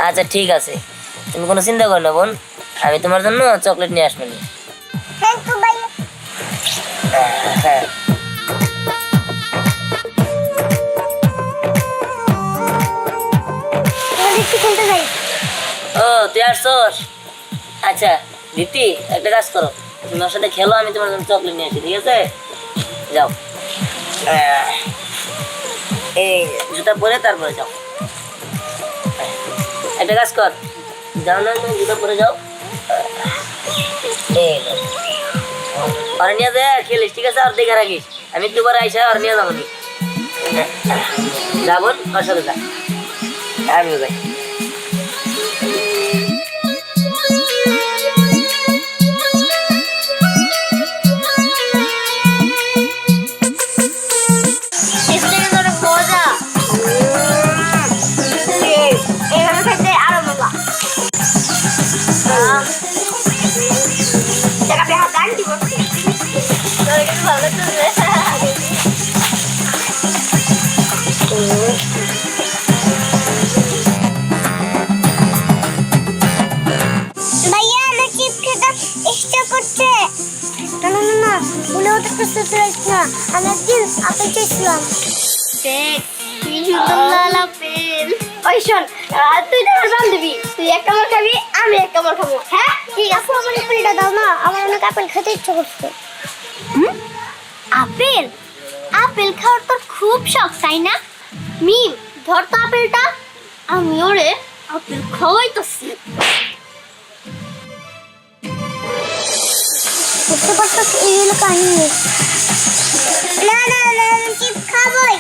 আচ্ছা ঠিক আছে, তুমি কোনো চিন্তা করো না বোন, আমি তোমার জন্য চকলেট নিয়ে আসবো। থ্যাংক ইউ ভাইয়া। হ্যাঁ একটু খেলতে যাই। ও তুই আসছস? আচ্ছা দীপ্তি, একটা কাজ করো, তুমি ওর সাথে খেলো, আমি তোমার জন্য চকলেট নিয়ে আসি, ঠিক আছে? যাও, এই জুতা পরে তারপরে যাও। একটা কাজ কর, যাও না, তুমি জুতা পরে যাও। আর নিয়ে যা খেলিস, ঠিক আছে? আর দেখে রাখিস, আমি একটু পরে আইসা আর নিয়ে যাবো নি। যাবন ওর সাথে যা, আমিও যাই। ভাইয়া আমার চিপস খেতে ইচ্ছা করছে। না না না না, মনে হতে করতে না, আমি একদিন আপেল চাইছিলাম। দেখ কি সুন্দর লাল আপেল। ওই শোন, তুই তো আমার বান্ধবী, তুই এক কামড় খাবি, আমি এক কামড় খাবো। হ্যাঁ ঠিক আছে, আমার আপেলটা দাও না, আমার অনেক আপেল খেতে ইচ্ছা করছে। আপেল? আপেল খাওয়ার তোর খুব শখ তাই না? মিম ধর তো আপেলটা, আমি ওরে আপেল খাওয়াইতেছি। বুঝতে পারছিস এই হলো কাহিনী। না না না, আমি চিপস খাবই।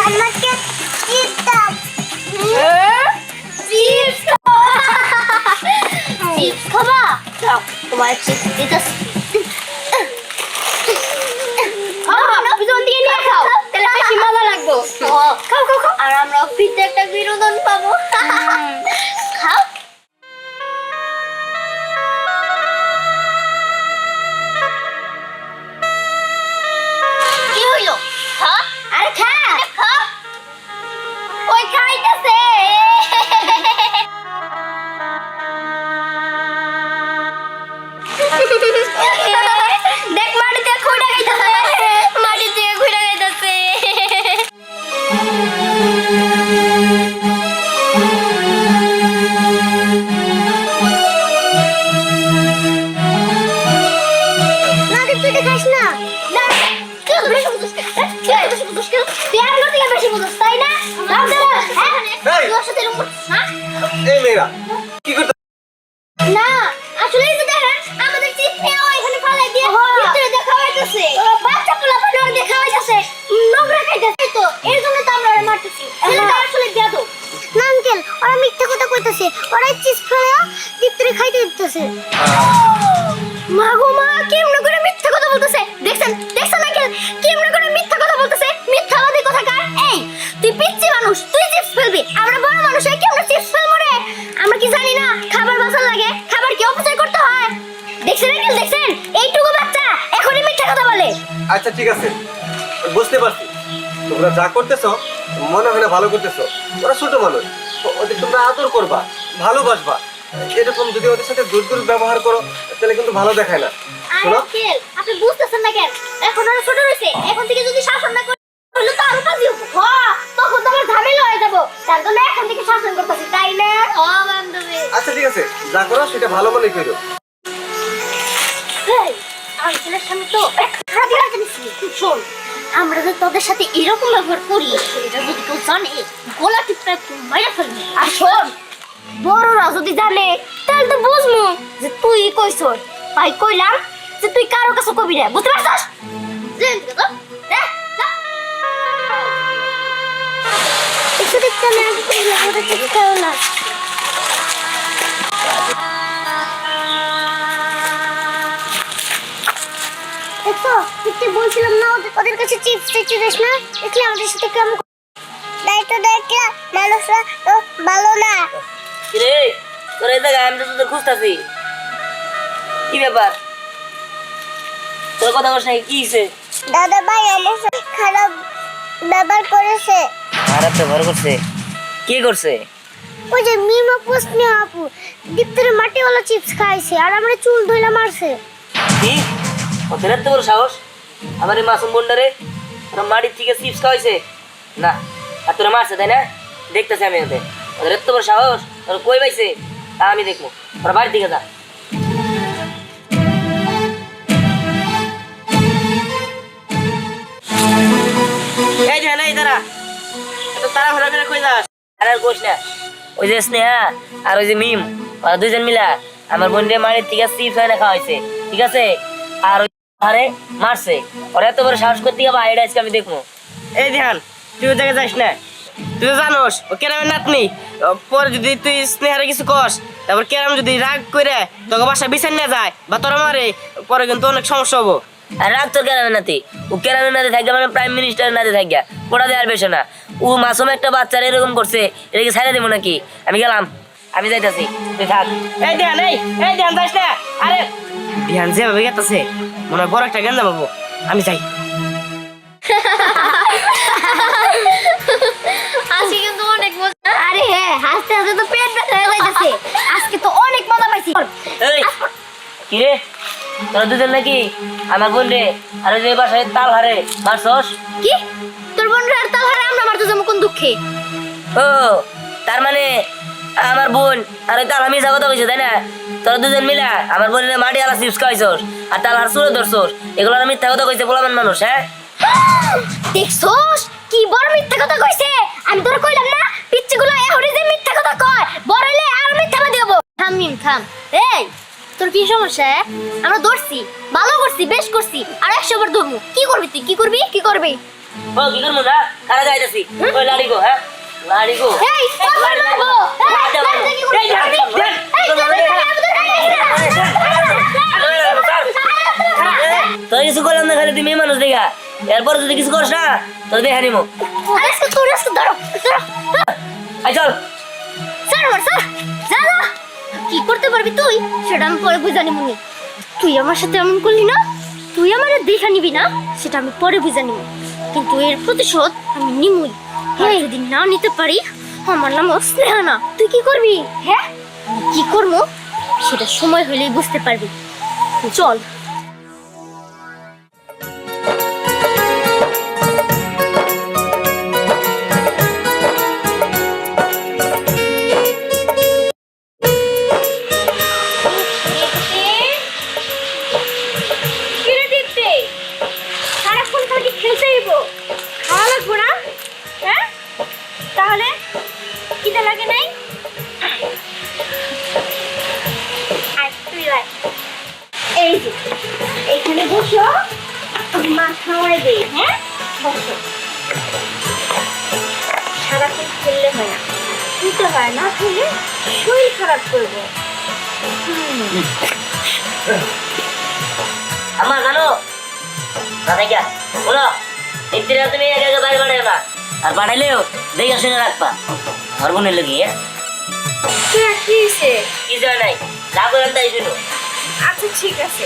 আমাকে চিপস দাও। চিপস চিপস খাবা? দাও, তোমার চিপস দিতেছি। পিছন দিয়ে নিয়ে খাও, তাহলে বেশি মজা লাগবে। খাও খাও খাও, আর আমরা ফ্রিতে একটা বিনোদন পাবো। খাও। কি হইলো? খা, আরে খা খা। ওই খাইতেছে। দেখ মাটিতে খুঁড়ে খাইতেছে, মাটিতে খুঁড়ে খাইতেছে। না তুই এটা খাস না। না তুই তো বেশি বুঝছিস, তুই আর না থেকে বেশি বুঝছিস তাই না? দাও দাও, হ্যাঁ তোর সাথে এরকম করছিস না? এই মেয়েরা কি করতে? না আসলে এই যে দেখেন আমাদের চিপস নিয়ে এখানে ফালাই দিয়ে ভিতরে দেখা হইতাছে, বাচ্চা পোলা পান দেখা হইতাছে, নোংরা খাইতেছে, তো এর জন্য তো আমরা ওরে মারতেছি। ছেলেটা আসলে বেয়াদব না আঙ্কেল, ওরা মিথ্যা কথা কইতাছে, ওরা চিপস ফেলে ভিতরে খাইতে দিতেছে। মা গো মা, কেমন করে মিথ্যা কথা বলতেছে, দেখছেন দেখছেন আঙ্কেল কেমন করে মিথ্যা কথা বলতেছে, মিথ্যাবাদী কথাকার। এই তুই পিচ্চি মানুষ, তুই চিপস ফেলবি, আমরা বড় মানুষ হয়ে কেমন চিপস ফেলবো রে? আমরা কি জানি না খাবার বাঁচার লাগে, খাবার কি অপচয় করতে হয়? দেখছেন আঙ্কেল দেখছেন, এইটুকু বাচ্চা এখনই মিথ্যা কথা বলে। আচ্ছা ঠিক আছে, বুঝতে পারছি তোমরা যা করতেছো মনে হয় না ভালো করতেছো। ওরা ছোট মানুষ, ওদের তোমরা আদর করবা, ভালোবাসবা। এরকম যদি ওদের সাথে জোর ব্যবহার করো তাহলে কিন্তু ভালো দেখায় না। শোনো আঙ্কেল আপনি বুঝতেছেন না কেন, এখন ওরা ছোট রয়েছে, এখন থেকে যদি শাসন না করি তাহলে তো আরো কাজ হবে। হ্যাঁ তখন তো আমার ঝামেলা হয়ে যাবো, তার জন্য এখন থেকে শাসন করতেছি তাই না? হ্যাঁ বান্ধবী। আচ্ছা ঠিক আছে, যা করো সেটা ভালো মনে করো। আঙ্কেলের সামনে তো খারাপ লাগতেছি। শোন, আমরা যে তোদের সাথে এরকম ব্যবহার করি এটা যদি কেউ জানে গলা টিপটা একটু মাইরা ফেলবি। আর শোন, বড়রা যদি জানে তাহলে তো বুঝবো যে তুই কইছ, ভাই কইলাম যে তুই কারো কাছে কবি না, বুঝতে পারছস? একটু দেখতে আমি আগে কইলাম ওটা ঠিক খাও না। দেখো তুই বলছিলাম না ওদের কাছে চিপস চাইতে যাস না, দেখলে আমাদের সাথে কেমন দায়িত্ব দেখলে মানুষরা তো ভালো না। কিরে তোর এই জায়গায় আমি তো তোদের খুঁজতেছি, কি ব্যাপার? তোর কথা বলছ নাকি? কি হয়েছে? দাদা ভাই আমার সাথে খারাপ ব্যবহার করেছে। আর তো ভর করছে, কি করছে? ওই যে মিমা প্রশ্নে আপু দীপ্তের মাটিওয়ালা চিপস খাইছে আর আমরা চুল ধইলা মারছে। কি ওদের এত বড় সাহস? আমার এই মাসুম বোনটারে ওরা মাটির থেকে চিপস খাওয়াইছে না, আর তোরা মারছে তাই না? দেখতেছি আমি ওদের, ওদের এত বড় সাহস, ওরা কই পাইছে তা আমি দেখবো। ওরা বাড়ির দিকে যা। এই যে এই তারা এত তাড়াহুড়া করে কই যাস? আর কোশ না, ওই যে স্নেহা আর ওই যে মিম ওরা দুইজন মিলা আমার বোনরে মাটির থেকে চিপস হয় না খাওয়াইছে, ঠিক আছে? আর ওই আরে মারছে, ওরা এত বড় সাহস করতে গিয়ে এটা আজকে আমি দেখবো। এই ধ্যান, তুই ওই জায়গায় যাস না, তুই তো জানোস ও কেরামের নাতনি। পরে যদি তুই স্নেহারে কিছু কস, তারপর কেরাম যদি রাগ করে তোকে বাসা বিচার নিয়ে যায় বা তোরা মারে, পরে কিন্তু অনেক সমস্যা হবো। আর রাগ তোর কেরামের নাতি, ও কেরামের নাতি থাকবে মানে প্রাইম মিনিস্টারের নাতি থাকবে, ওটা দেওয়ার বেশি না। ও মাসুম একটা বাচ্চার এরকম করছে, এটাকে ছাড়া দেবো নাকি? আমি গেলাম, আমি যাইতাছি, তুই থাক। এই ধ্যান, এই ধ্যান যাস না। আরে ধ্যান যেভাবে গেতেছে মনে হয় বড় একটা গেন্দা পাবো, আমি যাই। হাসি কিন্তু অনেক মজা। আরে হ্যাঁ, হাসতে হাসতে তো পেট ব্যথা হয়ে যাচ্ছে। আজকে তো অনেক মজা পাইছি। এই কি রে, তোরা দুজন নাকি আমার বোন রে আর ওই যে বাসায় তাল হারে মারছস? কি তোর বোন আর তাল হারে আমরা মারতে যাবো কোন দুঃখে? ও তার মানে আমার বোন আর ওই তাল আমি যা কথা কইছে তাই না? তোরা দুজন মিলা আমার বোনের মাটি আলা চিপস খাইছস আর তাল হার চুলে ধরছস, এগুলো আর মিথ্যা কথা কইছে বলাবেন মানুষ? হ্যাঁ দেখছস কি বড় মিথ্যা কথা কইছে? আমি তোর কইলাম না পিচ্চিগুলো এহরি যে মিথ্যা কথা কয়, বড় হলে আর মিথ্যা কথা দেব। থাম মিম থাম। এই তোর কি সমস্যা? আমরা ধরছি, ভালো করছি, বেশ করছি, আর 100 বার ধরমু। কি করবি তুই? কি করবি? কি করবি? ও কি করবো না, খারা যাইতাছি। ওই লাড়ি গো, হ্যাঁ লাড়ি গো। এই তোর মারবো। এই কি করবি? তোর কিছু করলাম না, খালি তুই মেয়ে মানুষ দেখা, এরপর যদি কিছু করিস না তোর দেখা নিমো। আজকে তোর আজকে ধরো ধরো। আই চল স্যার আমার স্যার যা যা। কি করতে পারবি তুই সেটা আমি পরে বুঝানি মনি। তুই আমার সাথে এমন করলি না, তুই আমার দেখা নিবি না সেটা আমি পরে বুঝা নিব, কিন্তু এর প্রতিশোধ আমি নিমুই। হ্যাঁ যদি না নিতে পারি আমার নাম স্নেহা না। তুই কি করবি? হ্যাঁ কি করবো সেটা সময় হলেই বুঝতে পারবি। চল। তাহলে কিটা লাগে নাই? এই যে এখানে বসো, মা খাওয়াই দেই। হ্যাঁ বসো। সারাক্ষণ খেললে হয় না, শুতে হয় না, খেলে শরীর খারাপ করবো। আমার জানো না দেখা বলো, ইন্দিরা তুমি একা একা বাইরে বাড়াই না, আর বাড়াইলেও দেখে শুনে রাখবা আমার বোনের লোক। কি হয়েছে? কি যায় নাই, যা করেন তাই শুনো। আচ্ছা ঠিক আছে।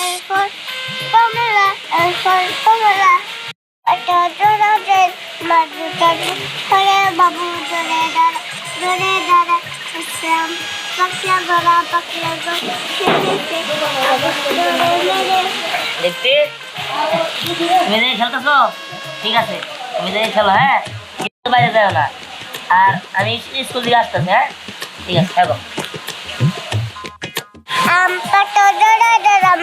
এরপর কমলা, এরপর কমলা, একটা জোরে মাঝুটা ধরে বাবু জোরে দাঁড়া শ্যাম পাকলা গলা দেখতে তুমি যাই খেলতেছো, ঠিক আছে তুমি যাই খেলো। হ্যাঁ বাইরে যাও না, আর আমি স্কুল থেকে আসতেছি। হ্যাঁ ঠিক আছে থাকো। আমটা জোরে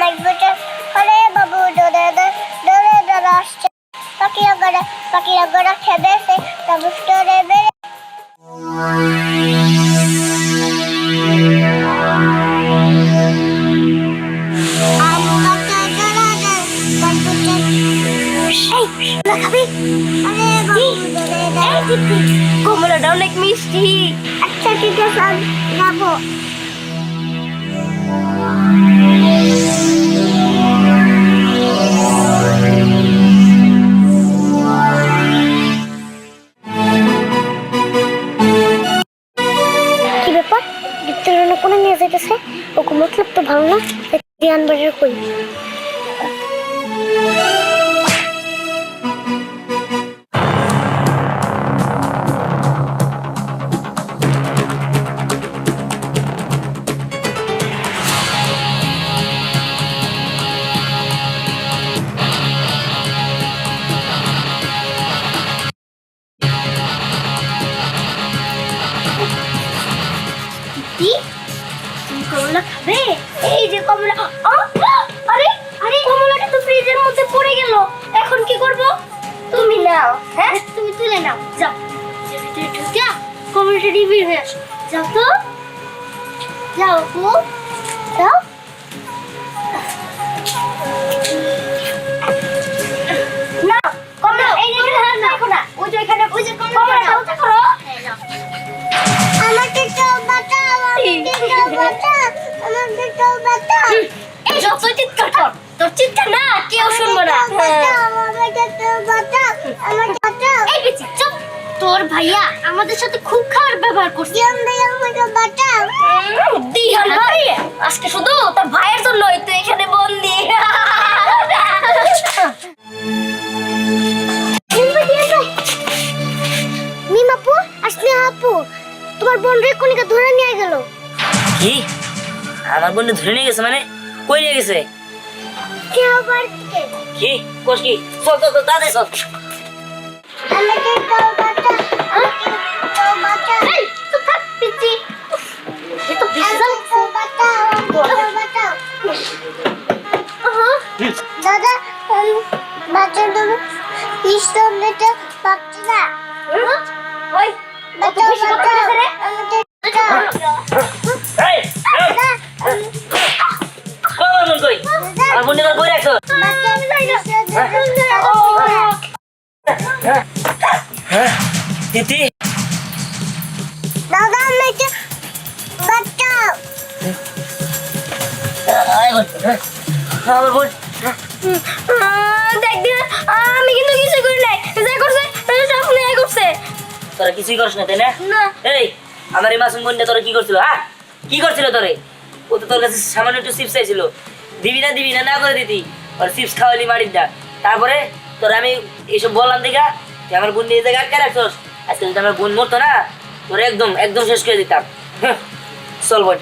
মাঝুটা ধরে বাবু জোরে আসছে পাকিয়া গড়া খেবেছে তবু স্টোরে বেড়ে। কমলাটা অনেক মিষ্টি। আচ্ছা ঠিক আছে যাবো। কি ব্যাপার? দীপ্তির কোনো নিয়ে যেতেছে, ওকে মতলব তো ভালো না, ধ্যান বাড়ির কই। আরে এই যে কমলা, আরে আরে কমলাটা তো ফ্রিজের মধ্যে পড়ে গেল, এখন কি করব? তুমি নাও, হ্যাঁ তুমি তুলে নাও, যাও ভিতরে ঢুকে কমলাটা রিভিউ হয়ে আসো, যাও তো, যাও আপু, যাও। না কমলা, এই যে এখানে হাত রাখো না, ওই যে এখানে, ওই যে কমলাটা ওটা করো। আমাকে তো বাঁচাও, আমাকে তো বাঁচাও, আমাকে তো বাঁচাও। এই যত চিৎকার কর, তোর চিৎকার না কেউ শুনবে না। আমাকে তো বাঁচাও, আমাকে বাঁচাও। এই বিচি চুপ, তোর ভাইয়া আমাদের সাথে খুব খারাপ ব্যবহার করছে। আমাকে বাঁচাও। দিহান ভাই, আজকে শুধু তোর ভাইয়ের জন্যই তুই এখানে বন্দি। মিমাপু, আসলে আপু, তোমার বোন রে কোনিকা ধরে নিয়ে গেল। কি আমার বন্ধু ধরে নিয়ে গেছে? মানে কই নিয়ে গেছে? কে আবার কে? কি কোস কি? চল চল চল দাদা চল। আমাকে তো বাঁচা, আমাকে তো বাঁচা। এই চুপ থাক পিচ্চি, এ তো বিশাল বাঁচা, আমাকে বাঁচাও। দাদা বাচ্চা তুমি পিস্তল দিতে পারছি না। ওই বাচ্চা বাচ্চা আমাকে এই আমার বোন কই? আমার বোন এবার কই রাখছো? হ্যাঁ দিদি, দাদা আমাকে বাঁচাও। আয় বোন, আমার বোন। দেখ দিন, আমি কিন্তু কিছু করি নাই, যা করছে সব নিয়ে করছে। তোরা কিছুই করিস না তাই না? না এই আমার এই মাসুম বোনটা তোরা কি করছিল? হ্যাঁ কি করছিল তোরে? ও তো তোর কাছে সামান্য একটু চিপস চাইছিল, দিবি না না করে দিতি, আর চিপস খাওয়ালি মারির দা। তারপরে তোর আমি এইসব বললাম দেখা যে আমার বোন নিয়ে জায়গায় আটকে রাখছস, আজকে যদি আমার বোন মরতো না তোর একদম একদম শেষ করে দিতাম। চল বোন।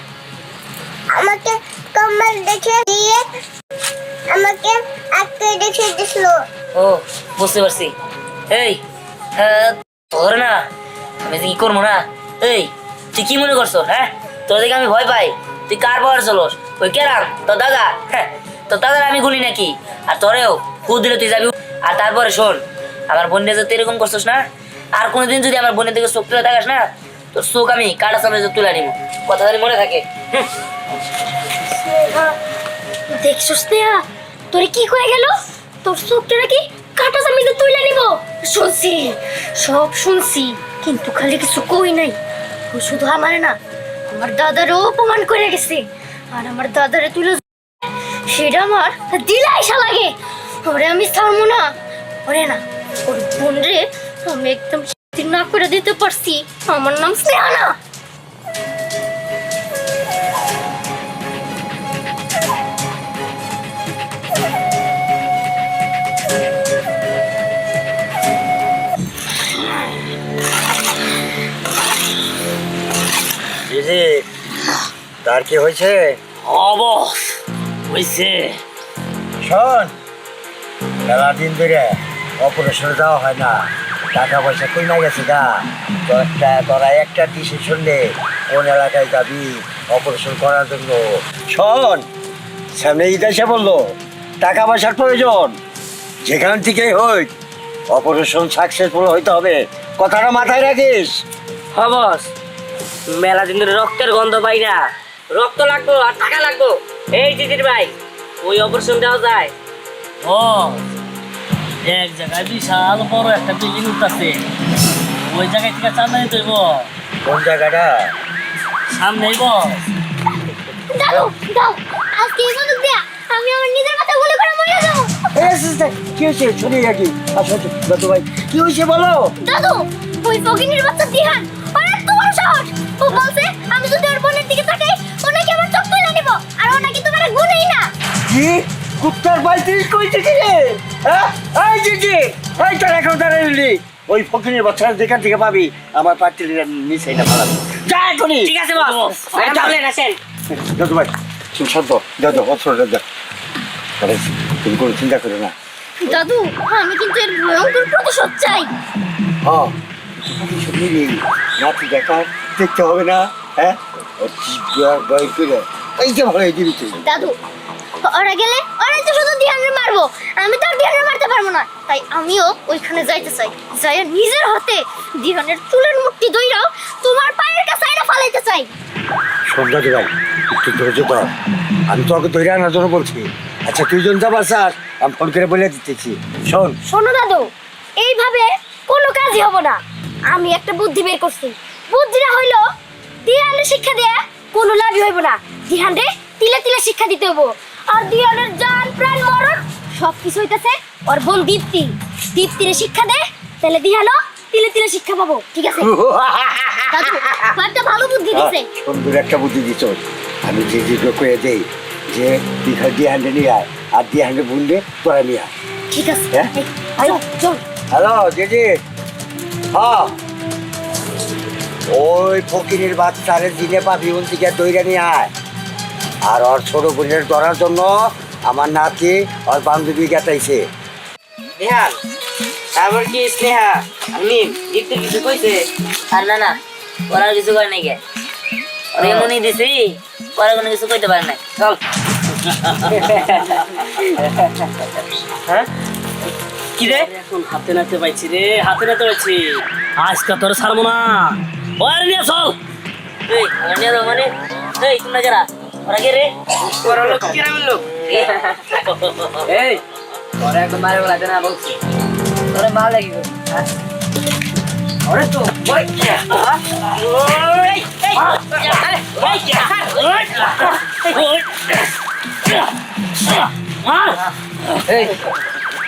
আমাকে কম্বল দেখে দিয়ে আমাকে আটকে রেখে দিছিল। ও বুঝতে পারছি। এই তোর না আমি কি করবো না? এই তুই কি মনে করছো? হ্যাঁ তোর দেখে আমি ভয় পাই? তুই কার পাওয়ার চলস? ওই কেরাম তোর দাদা? হ্যাঁ তোর দাদার আমি গুলি নাকি? আর তোরেও খুদ দিলে তুই যাবি। আর তারপরে শোন, আমার বোনের যদি এরকম করছিস না, আর কোনোদিন যদি আমার বোনের দিকে চোখ তুলে থাকাস না, তোর চোখ আমি কাটা সামনে তুলে নিব, কথা জানি মনে থাকে। দেখছস না তোরে কি কয়ে গেল? তোর চোখটা নাকি কাটা চামিতে তুলে নিব। শুনছি, সব শুনছি, কিন্তু খালি কিছু কই নাই। ও শুধু আমারে না, আমার দাদারও অপমান করে গেছে। আর আমার দাদারে তুলে সেটা আমার দিলে আইসা লাগে। ওরে আমি ছাড়বো না, ওরে না, ওর বোন রে আমি একদম না করে দিতে পারছি। আমার নাম স্নেহা না। দিদি, তার কি হয়েছে? অবশ হয়েছে। শোন, মেলা দিন ধরে অপারেশনে যাওয়া হয় না, টাকা পয়সা কই না গেছে গা। তোরা একটা ডিসিশন নে, কোন এলাকায় যাবি অপারেশন করার জন্য। শোন, সামনে ঈদ এসে বললো টাকা পয়সার প্রয়োজন, যেখান থেকেই হোক অপারেশন সাকসেসফুল হইতে হবে, কথাটা মাথায় রাখিস। অবশ মেলা দিন ধরে রক্তের গন্ধ পাই না, রক্ত লাগবো আর টাকা লাগবো। এই দিদির ভাই, ওই অপারেশন দেওয়া যায়? ও এক জায়গায় বিশাল বড় একটা বিল্ডিং উঠতেছে, ওই জায়গায় থেকে চাঁদা নিতে হইব। কোন জায়গাটা? সামনেই বস। দাও দাও, আজকে এই বন্দুক দিয়া আমি আমার নিজের মাথা গুলি করে মরে যাবো। কি হয়েছে? শুনি নাকি? দাদু ভাই, কি হয়েছে বলো? দাদু, ওই ফকিনির বাচ্চা দিহান, ওর এত বড় সাহস, ও বলছে আমি যদি ওর বোনের দিকে তাকাই ও নাকি আমার চোখ তুলে নিব, আর ও নাকি তোমার গুণই না। কি কুত্তার বাইতিস কইতে কি রে? হ্যাঁ এই জিজি, এই তোর এখন দাঁড়াইলি, ওই ফকিনের বাচ্চা যেখান থেকে পাবি আমার পার্টির নিচে এটা ফালাবি। যা এখনই। ঠিক আছে বস, চলেন আসেন। দাদু ভাই তুমি শান্ত, দাদু অস্ত্রটা দে। আরে তুমি কোনো চিন্তা করো না। দাদু, আমি কিন্তু এর ভয়ঙ্কর প্রতিশোধ চাই। হ্যাঁ নাতি দেখা দেখতে হবে না? হ্যাঁ ও জিভ বই করে এই যে ভালো এই দিবি তুই দাদু ওরা গেলে ওরা তো শুধু দিহানের মারবো, আমি তো আর দিহানের মারতে পারবো না, তাই আমিও ওইখানে যাইতে চাই, যাই নিজের হাতে দিহানের চুলের মুঠি ধইরাও তোমার পায়ের কাছে এটা ফালাইতে চাই। সন্ধ্যা ভাই একটু ধৈর্য ধর, আমি তোকে ধরে আনার জন্য বলছি। আচ্ছা তুই জন যাবার স্যার, আমি ফোন করে বলে দিতেছি। শোন শোনো দাদু, এইভাবে কোনো কাজই হবো না, আমি একটা বুদ্ধি বের করছি। বুদ্ধিটা হইলো দিহানের শিক্ষা দেয়া কোনো লাভই হইব না, দিহানরে তিলে তিলে শিক্ষা দিতে হইব। আর দিহানের জান প্রাণ মরণ সব কিছু হইতাছে ওর বোন দীপ্তি, দীপ্তিরে শিক্ষা দে, তাহলে দিহানও তিলে তিলে শিক্ষা পাবো, ঠিক আছে? দাদু একটা ভালো বুদ্ধি দিছে। সুন্দর একটা বুদ্ধি দিছ। আমি যে জিজ্ঞেস করে দেই যে দীঘা দিয়ে হান্ডে নিয়ে আয়, আর দিয়ে হান্ডে বুনলে তোরা নিয়ে আয়। ঠিক আছে, হ্যাঁ? এই, চল চল। হ্যালো দিদি, হ্যাঁ ওই ফকিরের বাচ্চারে দিনে পাবি ওন থেকে দইরা নিয়ে আয়। আর ওর ছোট বোনের ধরার জন্য আমার নাতি ওর বান্ধবী গেটাইছে। দেহান তারপর কি স্নেহা আমি দীপ্তি কিছু কইছে? আর না না, ওরা আর কিছু করে নাই গে, ওরা এমনই দিছি, ওরা কোনো কিছু কইতে পারে নাই। চল। হ্যাঁ কি রে? এখন হাতে নাতে পাইছি রে, হাতে নাতে পাইছি। আজকে তোর ছাড়বো না, ওর নিয়ে চল। এই ওরা নিয়ে যাও মানে? এই তোমরা যারা ওরা কে রে? ওরা লোক কিরামের লোক? এই ওরা একদম মারে বলাতে না বলছি, তোরা মাল লাগি গো। ওরে তো ওই এই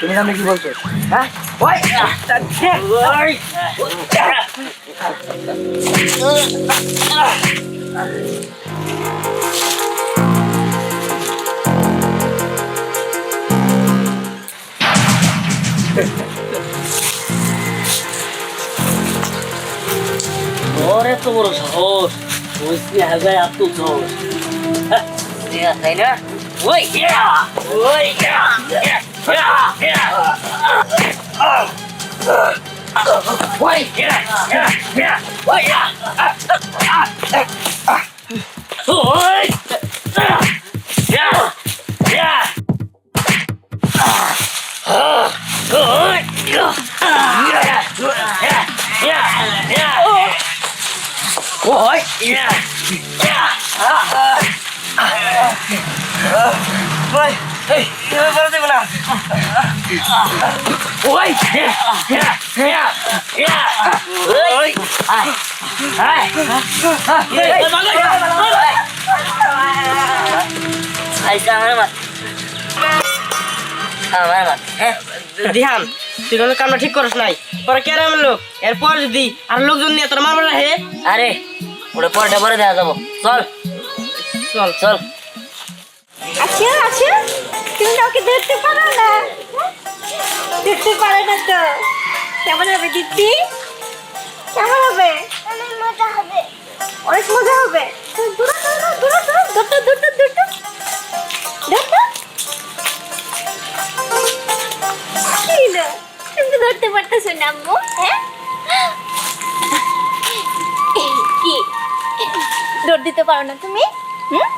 তুমি নামে কি বলছো? হ্যাঁ ওই তোর এত বড় সাহস, ওই স্নেহা গায়ে এত সাহস। তাই না? ওই ওই দিহান তুই কোনো কামটা ঠিক করস নাই, পরে কেরামের লোক, এরপর যদি আর লোকজন নিয়ে তোর মারবে রাখে, আরে ওটা পরটা পরে দেওয়া যাবো। চল চল চল। আচ্ছা আচ্ছা, তুমি কাউকে দেখতে পারো না? দেখতে পারে না তো কেমন হবে দীপ্তি? কেমন হবে? অনেক মজা হবে, অনেক মজা হবে। দূর দূর দূর দূর দূর দূর দূর দূর দূর কি না, তুমি তো ধরতে পারতেছো না আম্মু? হ্যাঁ কি দৌড় দিতে পারো না তুমি? হুম